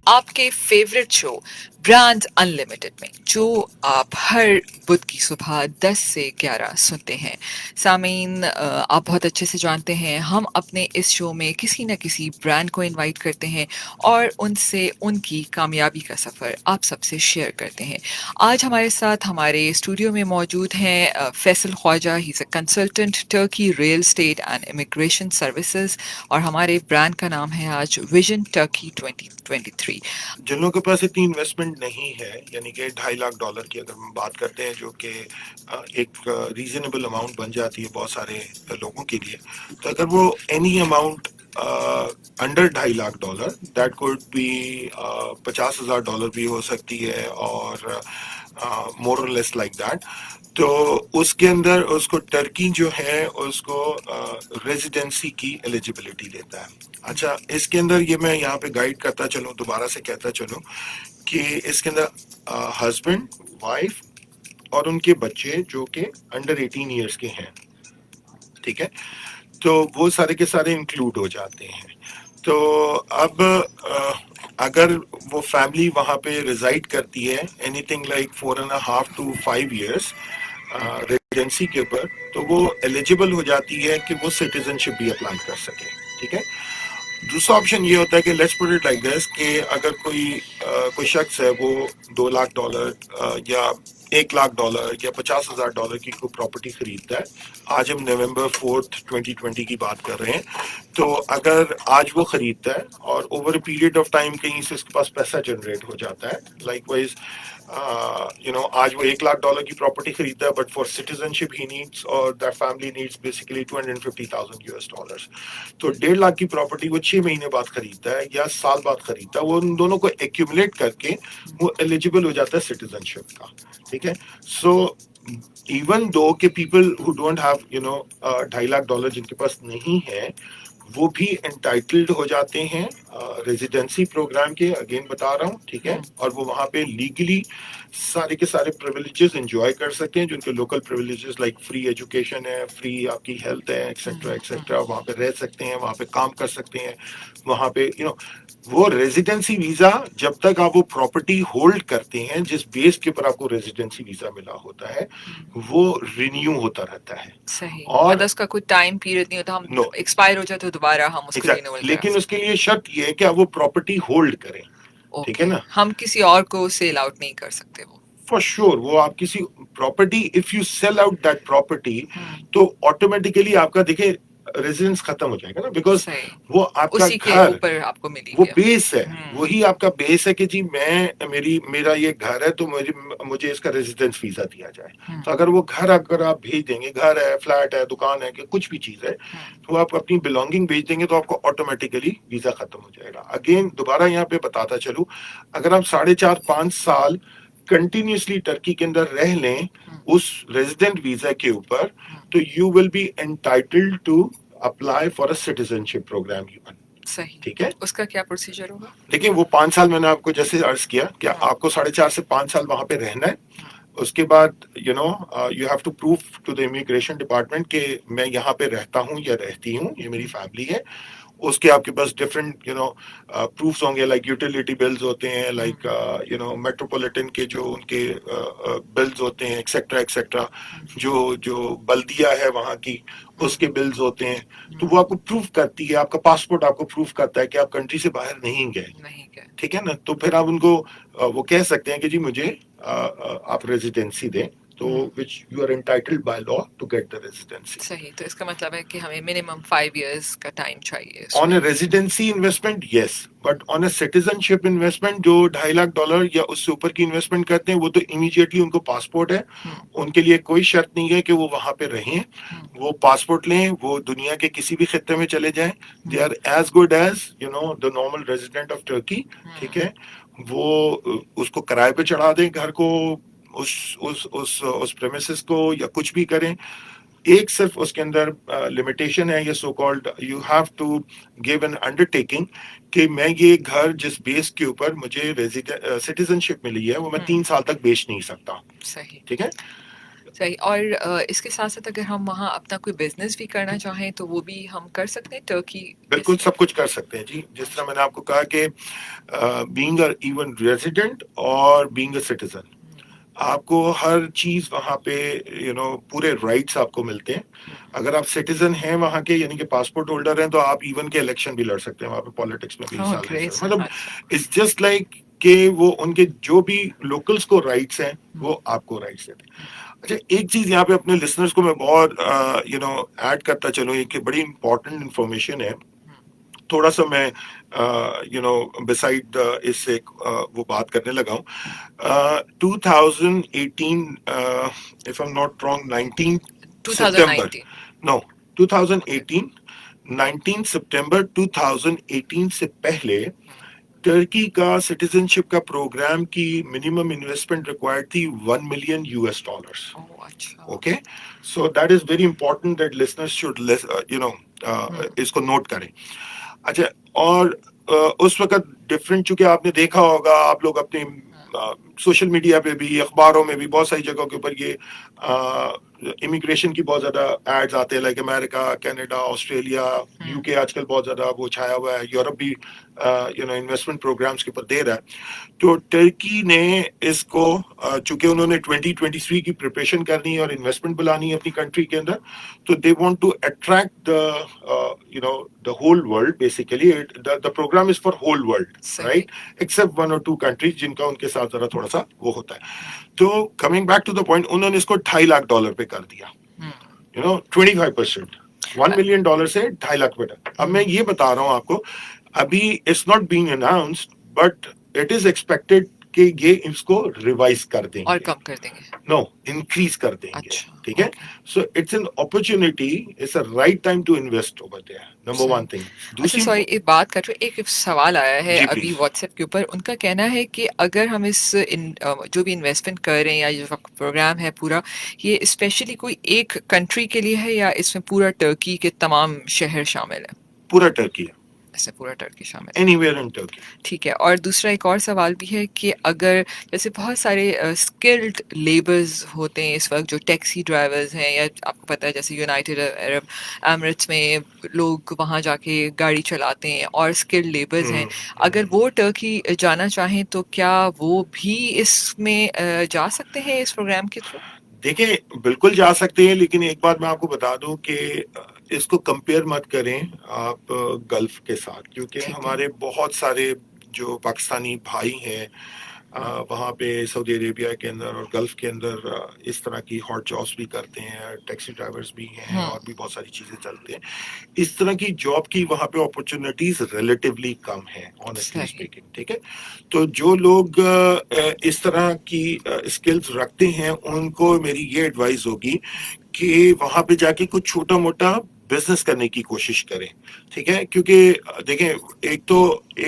आपके favourite show brand unlimited में जो आप हर बुध की सुबह 10 से 11 सुनते हैं। सामीन, आप बहुत अच्छे से जानते हैं हम अपने इस शो में किसी न किसी ब्रांड को इनवाइट करते हैं और उनसे उनकी कामयाबी का सफ़र आप सबसे शेयर करते हैं। आज हमारे साथ हमारे स्टूडियो में मौजूद हैं Faisal Khwaja. He is a consultant Turkey real estate and immigration services और हमारे ब्रांड का नाम है आज विजन टर्की 2023। जिन लोगों के पास इतनी इन्वेस्टमेंट नहीं है, यानी कि $2.5 लाख की अगर हम बात करते हैं, जो कि एक रीजनेबल अमाउंट बन जाती है बहुत सारे लोगों के लिए, तो अगर वो any amount under $2.5 lakh, that could be $50,000 भी हो सकती है, और मोर और लेस लाइक दैट, तो उसके अंदर उसको टर्की जो है उसको रेजिडेंसी की एलिजिबिलिटी देता है। अच्छा, इसके अंदर ये मैं यहाँ पे गाइड करता चलूँ, दोबारा से कहता चलूँ कि इसके अंदर हस्बैंड, वाइफ और उनके बच्चे जो कि अंडर 18 ईयर्स के हैं, ठीक है, तो वो सारे के सारे इंक्लूड हो जाते हैं। तो अब अगर वो फैमिली वहाँ पे रिजाइड करती है anything like 4.5 to 5 years residency के ऊपर, तो वो एलिजिबल हो जाती है कि वो सिटीजनशिप भी अप्लाई कर सके, ठीक है। दूसरा ऑप्शन ये होता है कि let's put it like this, कि अगर कोई शख्स है, वो $2 लाख या $1 लाख या $50,000 की कोई प्रॉपर्टी खरीदता है। आज हम November 4th 2020 की बात कर रहे हैं। तो अगर आज वो खरीदता है और over a period of time कहीं से उसके पास पैसा जनरेट हो जाता है, लाइक वाइज आज वो $1 लाख की प्रॉपर्टी खरीदता है, but for citizenship he needs, और दैट फैमिली नीड्स बेसिकली $250,000। तो 1.5 लाख की प्रॉपर्टी वो 6 महीने बाद खरीदता है या साल बाद खरीदता है, वो उन दोनों को एक्यूमुलेट करके वो एलिजिबल हो जाता है सिटीजनशिप का, ठीक है। सो इवन दो के people who don't have $2.5 lakh जिनके पास नहीं है, वो भी एंटाइटल्ड हो जाते हैं रेजिडेंसी प्रोग्राम के, अगेन बता रहा हूँ, ठीक है। और वो वहाँ पे लीगली सारे के सारे प्रिविलेजेस एंजॉय कर सकते हैं, जो उनके local privileges like free education है, फ्री आपकी हेल्थ है, एक्सेट्रा एक्सेट्रा, वहाँ पे रह सकते हैं, वहाँ पे काम कर सकते हैं, वहाँ पे वो रेजिडेंसी वीजा जब तक आप वो प्रॉपर्टी होल्ड करते हैं, जिस बेस के ऊपर आपको रेजिडेंसी वीजा मिला होता है, वो रिन्यू होता रहता है। सही, और मतलब उसका कोई टाइम पीरियड नहीं होता, हम नो, एक्सपायर हो जाए तो दोबारा हम उसको रिन्यूअल एग्जैक्ट, करा लेकिन उसके सकते हैं। लिए शर्त ये है कि आप वो प्रॉपर्टी होल्ड करें, ठीक है ओके, ना। हम किसी और को सेल आउट नहीं कर सकते वो। फॉर श्योर वो आप किसी property, if you sell out that property, तो ऑटोमेटिकली आपका देखिए रेजिडेंस खत्म हो जाएगा ना, बिकॉज सही, वो आपका उसी के घर, ऊपर आपको मिली वो गया। बेस है, वही आपका बेस है कि जी मेरा ये घर है, तो मुझे इसका रेजिडेंस वीजा दिया जाए। तो अगर वो घर अगर आप भेज देंगे, घर है, फ्लैट है, दुकान है, कि कुछ भी चीज है, तो आप अपनी बिलोंगिंग भेज देंगे, तो आपको ऑटोमेटिकली वीजा खत्म हो जाएगा। अगेन दोबारा यहाँ पे बताता चलूं, अगर आप 4.5-5 साल कंटिन्यूसली टर्की के अंदर रह लें उस रेजिडेंट वीजा के ऊपर, तो you will be entitled to apply for a citizenship program even, सही, ठीक है। उसका क्या प्रोसीजर होगा? देखिए, वो 5 साल मैंने आपको जैसे अर्ज किया कि आपको 4.5 से 5 साल वहां पे रहना है। उसके बाद you have to prove to the immigration department कि मैं यहाँ पे रहता हूँ या रहती हूँ, ये मेरी फैमिली है। उसके आपके पास डिफरेंट प्रूफ्स होंगे, लाइक यूटिलिटी बिल्स होते हैं, लाइक मेट्रोपॉलिटन के जो उनके बिल्स होते हैं, एक्सेट्रा एक्सेट्रा, जो जो बल्दिया है वहाँ की, उसके बिल्स होते हैं। तो वो आपको प्रूफ करती है, आपका पासपोर्ट आपको प्रूफ करता है कि आप कंट्री से बाहर नहीं गए, नहीं क्या? ठीक है ना। तो फिर आप उनको वो कह सकते हैं कि जी मुझे आप रेजिडेंसी दें, तो which you are entitled by law to get the residency. सही, तो इसका मतलब है कि हमें मिनिमम 5 इयर्स का टाइम चाहिए ऑन उसमें। A residency investment yes, but on a citizenship investment जो $2.5 लाख या उससे ऊपर की इन्वेस्टमेंट करते हैं, वो तो इमीडिएटली उनको पासपोर्ट है, उनके लिए कोई शर्त नहीं है कि वो वहां पे रहें। वो पासपोर्ट लें, वो दुनिया के किसी भी खत्ते में चले जाएं, they are as good as the normal resident of Turkey, ठीक है। वो उसको किराए पे चढ़ा दें घर को, उस प्रेमिसेस को, या कुछ भी करें। एक सिर्फ उसके अंदर लिमिटेशन है, ये so called you have to give an undertaking कि मैं ये घर जिस बेस के ऊपर मुझे सिटीजनशिप मिली है, वो मैं 3 साल तक बेच नहीं सकता, सही, ठीक है। सही। और इसके साथ-साथ अगर हम वहाँ अपना कोई बिज़नेस भी करना चाहें तो वो भी हम कर सकते हैं टर्की के बिल्कुल साथ? सब कुछ कर सकते हैं जी। जिस तरह मैंने आपको कहा कि बीइंग अ इवन रेज़िडेंट और बीइंग अ सिटिज़न, हुँ, आपको हर चीज़ वहाँ पे पूरे राइट्स आपको मिलते हैं। हुँ। अगर आप सिटिज़न हैं वहाँ के यानी कि पासपोर्ट होल्डर हैं तो आप इवन के इलेक्शन भी लड़ सकते हैं, वहाँ पे पॉलिटिक्स में भी ओह हिस्सा ले सकते ग्रेट! हैं। मतलब अच्छा। इट्स जस्ट लाइक कि वो उनके जो भी लोकल्स को राइट्स हैं, हुँ, वो आपको राइट्स देते हैं। हुँ, अच्छा, एक चीज़ यहाँ पे अपने लिसनर्स को मैं बहुत ऐड करता चलूँ, एक बड़ी इम्पोर्टेंट इन्फॉर्मेशन है। हुँ। थोड़ा सा मैं बिसाइड इससे वो बात करने लगा हूँ। 2018, if I'm not wrong, 19 September, 2019। no, okay. 2018, 19 सितंबर 2018 से पहले हुँ। टर्की का सिटीजनशिप का प्रोग्राम की मिनिमम इन्वेस्टमेंट रिक्वायर्ड थी $1 million। ओह अच्छा। Okay, so that is very important that listeners should हुँ, इसको नोट करें। अच्छा, और उस वक़्त डिफरेंट, चूँकि आपने देखा होगा, आप लोग अपने हुँ, सोशल मीडिया पे भी, अखबारों में भी बहुत सारी जगहों के ऊपर ये इमिग्रेशन की बहुत ज़्यादा एड्स आते हैं, लाइक अमेरिका, कनाडा, ऑस्ट्रेलिया, हुँ, यूके आजकल बहुत ज़्यादा वो छाया हुआ है, यूरोप भी इन्वेस्टमेंट प्रोग्राम्स के ऊपर दे रहा है। तो टर्की ने इसको, चूंकि उन्होंने 2023 की प्रिपरेशन करनी है और इन्वेस्टमेंट बुलानी है अपनी कंट्री के अंदर, तो they want to attract the whole world. Basically the program is for whole world, सही। राइट, एक्सेप्ट 1 और 2 कंट्रीज जिनका उनके साथ जरा थोड़ा सा वो होता है। हुँ, तो coming back to the point, उन्होंने इसको $2.5 लाख पे कर दिया, हुँ, 25%। वन अ, मिलियन डॉलर से 2.5 लाख बेटा। अब मैं हुँ, ये बता रहा हूँ आपको, अभी it's not being announced, but it is expected कि ये इसको रिवाइज कर और देंगे, कम कर देंगे। नो, इंक्रीज कर देंगे। अच्छा, ठीक है, okay. So it's an opportunity, it's a right time to invest over there, number सही। One thing. अच्छा दूसरी, सॉरी, एक बात कर रही हूँ, एक सवाल आया है जी अभी प्लीज। व्हाट्सएप के ऊपर। उनका कहना है कि अगर हम जो भी इन्वेस्टमेंट कर रहे हैं या जो प्रोग्राम है पूरा, ये स्पेशली कोई एक कंट्री के लिए है या इसमें पूरा टर्की के तमाम शहर शामिल है? पूरा टर्की है, ऐसे पूरा टर्की शामिल है। Anywhere in Turkey. ठीक है। और दूसरा एक और सवाल भी है कि अगर जैसे बहुत सारे स्किल्ड लेबर्स होते हैं इस वक्त जो टैक्सी ड्राइवर्स हैं, या आपको पता है जैसे यूनाइटेड अरब एमिरेट्स में लोग वहाँ जाके गाड़ी चलाते हैं और स्किल्ड लेबर्स हैं, अगर वो टर्की जाना चाहें तो क्या वो भी इसमें जा सकते हैं इस प्रोग्राम के थ्रू? देखिए, बिल्कुल जा सकते हैं, लेकिन एक बात मैं आपको बता दूं कि इसको कंपेयर मत करें आप गल्फ के साथ, क्योंकि ठीक है। हमारे बहुत सारे जो पाकिस्तानी भाई हैं वहाँ पे सऊदी अरेबिया के अंदर और गल्फ के अंदर इस तरह की हॉट जॉब्स भी करते हैं, टैक्सी ड्राइवर्स भी हैं, हम्म। और भी बहुत सारी चीज़ें चलती हैं। इस तरह की जॉब की वहाँ पे अपॉर्चुनिटीज रिलेटिवली कम है, ऑनेस्टली सही। स्पीकिंग। ठीक है, तो जो लोग इस तरह की स्किल्स रखते हैं, उनको मेरी ये एडवाइस होगी कि वहां पे जाके कुछ छोटा मोटा बिजनेस करने की कोशिश करें। ठीक है, क्योंकि देखें, एक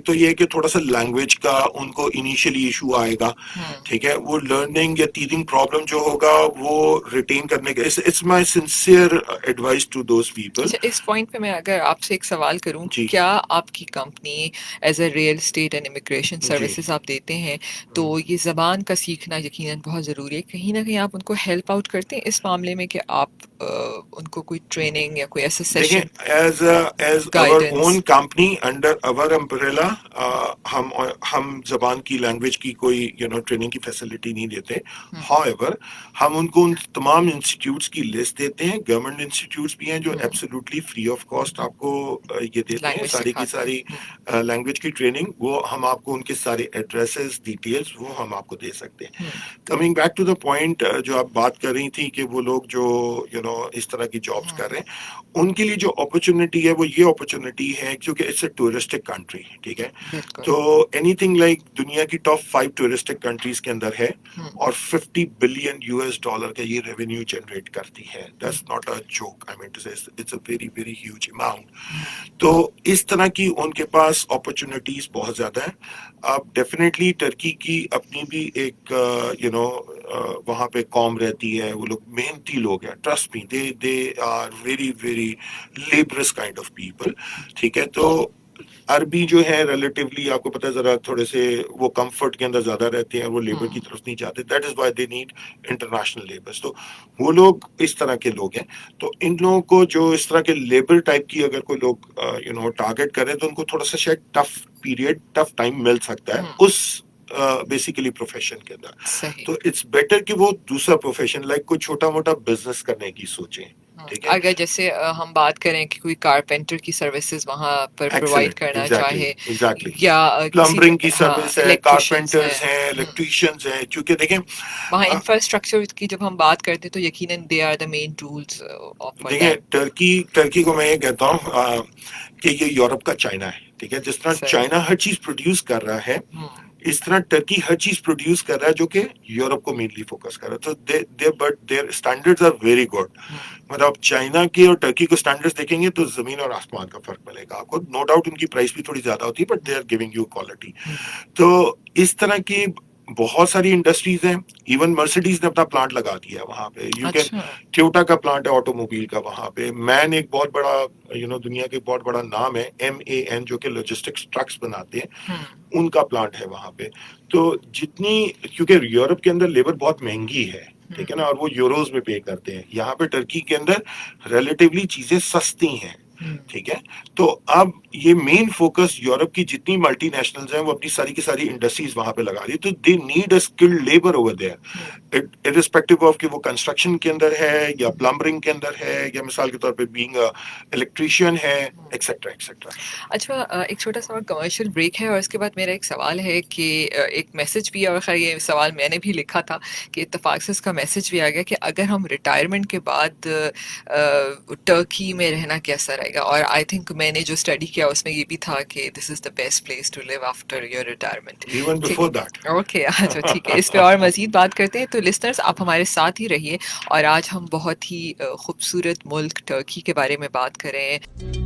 तो ये है कि थोड़ा सा लैंग्वेज का उनको इनिशियली इशू आएगा। हम्म। ठीक है, वो लर्निंग या टीचिंग प्रॉब्लम जो होगा वो रिटेन करने का, it's my sincere advice to those people. अच्छा, इस पॉइंट पे मैं अगर आपसे एक सवाल करूं, जी, क्या आपकी company as a real estate and immigration जी। सर्विसेज आप देते हैं, तो हम्म। ये ज़बान का सीखना यकीनन बहुत ज़रूरी है। कहीं ना कहीं आप उनको हेल्प आउट करते हैं इस मामले में कि आप उनको कोई ट्रेनिंग या कोई ऐसा देखें, session, as our own guidance? Company under our umbrella, हम जबान की लैंग्वेज की कोई ट्रेनिंग की फैसिलिटी नहीं देते। हम्म। हाउएवर, हम उनको उन तमाम इंस्टीट्यूट्स की लिस्ट देते हैं, गवर्नमेंट इंस्टीट्यूट्स भी हैं जो हम्म। एब्सोल्युटली फ्री ऑफ कॉस्ट आपको ये देते हैं, लैंग्वेज सारी की सिखाते हैं। सारी लैंग्वेज की ट्रेनिंग। वो हम आपको उनके सारे एड्रेसेस, डिटेल्स वो हम आपको दे सकते हैं। Hmm. Coming back to the point, जो आप बात कर रही थी कि वो लोग जो इस तरह की जॉब्स कर हम्म। रहे हैं, उनके लिए जो अपॉर्चुनिटी है वो ये अपॉर्चुनिटी है, क्योंकि इट्स अ टूरिस्टिक कंट्री। ठीक है, बिल्कुल। तो एनीथिंग लाइक दुनिया की टॉप 5 टूरिस्टिक कंट्रीज के अंदर है, हम्म। और $50 बिलियन का ये रेवेन्यू जनरेट करती है। Hmm. That's not a joke, I mean to say it's a very very huge amount. Hmm. तो इस तरह की उनके पास अपॉर्चुनिटीज बहुत ज्यादा है। अब डेफिनेटली टर्की की अपनी भी एक वहाँ पे कौम रहती है, वो लोग मेहनती लोग हैं, trust me, they are very very laborious kind of people. ठीक है, तो अरबी जो है रिलेटिवली आपको पता है जरा थोड़े से वो कंफर्ट के अंदर ज्यादा रहते हैं और वो लेबर की तरफ नहीं जाते, that is why they need international labours. तो वो लोग इस तरह के लोग हैं। तो इन लोगों को जो इस तरह के लेबर टाइप की अगर कोई लोग टारगेट करें तो उनको थोड़ा सा शायद टफ पीरियड, टफ टाइम मिल सकता है उस बेसिकली प्रोफेशन के अंदर। सही। तो इट्स बेटर कि वो दूसरा प्रोफेशन लाइक कोई छोटा मोटा बिजनेस करने की सोचें, ठीक है। अगर जैसे हम बात करें कि कोई कारपेंटर की सर्विसेज वहां पर प्रोवाइड एक्सीलेंट, करना एग्जैक्टली, चाहे, एग्जैक्टली। या किसी प्लम्बरिंग की हाँ सर्विस है, इलेक्ट्रिशियंस कारपेंटर्स हैं, हैं, इलेक्ट्रिशियंस हैं, क्योंकि देखें वहाँ इंफ्रास्ट्रक्चर की जब हम बात करते हैं तो यकीनन they are the main tools of for देखिए दैट। टर्की को मैं ये कहता हूँ कि ये यूरोप का चाइना है, ठीक है। जिस तरह सही। चाइना हर चीज प्रोड्यूस कर रहा है, इस तरह टर्की हर चीज प्रोड्यूस कर रहा है जो कि यूरोप को मेनली फोकस कर रहा है। तो they but their standards are very good. मतलब आप चाइना के और टर्की को स्टैंडर्ड्स देखेंगे तो जमीन और आसमान का फर्क मिलेगा आपको। नो डाउट उनकी प्राइस भी थोड़ी ज्यादा होती है, but they are giving you quality. तो इस तरह की बहुत सारी इंडस्ट्रीज हैं। इवन मर्सिडीज ने अपना प्लांट लगा दिया है वहां पे, यू कैन। अच्छा। टोयोटा का प्लांट है ऑटोमोबाइल का वहां पे। मैन एक बहुत बड़ा दुनिया के बहुत बड़ा नाम है, MAN, जो कि लॉजिस्टिक्स ट्रक्स बनाते हैं, उनका प्लांट है वहां पे। तो जितनी, क्योंकि यूरोप के अंदर लेबर बहुत महंगी है, ठीक है ना, और वो यूरोज में पे करते हैं। यहाँ पे टर्की के अंदर रिलेटिवली चीजें सस्ती हैं, ठीक है। तो अब ये मेन फोकस यूरोप की जितनी मल्टीनेशनल्स हैं वो अपनी सारी की सारी इंडस्ट्रीज वहां पे लगा रही है। तो they need a skilled labour over there, irrespective of कि वो कंस्ट्रक्शन के अंदर है या प्लम्बरिंग के अंदर है या मिसाल के तौर पे बीइंग इलेक्ट्रिशियन है, एक्सेट्रा एक्सेट्रा। अच्छा, एक छोटा सा और कमर्शियल ब्रेक है और इसके बाद मेरा एक सवाल है कि एक मैसेज भी है, और खैर ये सवाल मैंने भी लिखा था कि इत्तेफाक से इसका मैसेज भी आ गया कि अगर हम रिटायरमेंट के बाद टर्की में रहना कैसा रहेगा। और आई थिंक मैंने जो स्टडी किया उसमें ये भी था कि this is the best place to live after your retirement. Even ठीक बिफोर दैट। है, ओके। अच्छा ठीक है, इस पे और मज़ीद बात करते हैं। तो लिसनर्स, आप हमारे साथ ही रहिए, और आज हम बहुत ही खूबसूरत मुल्क टर्की के बारे में बात कर रहे हैं।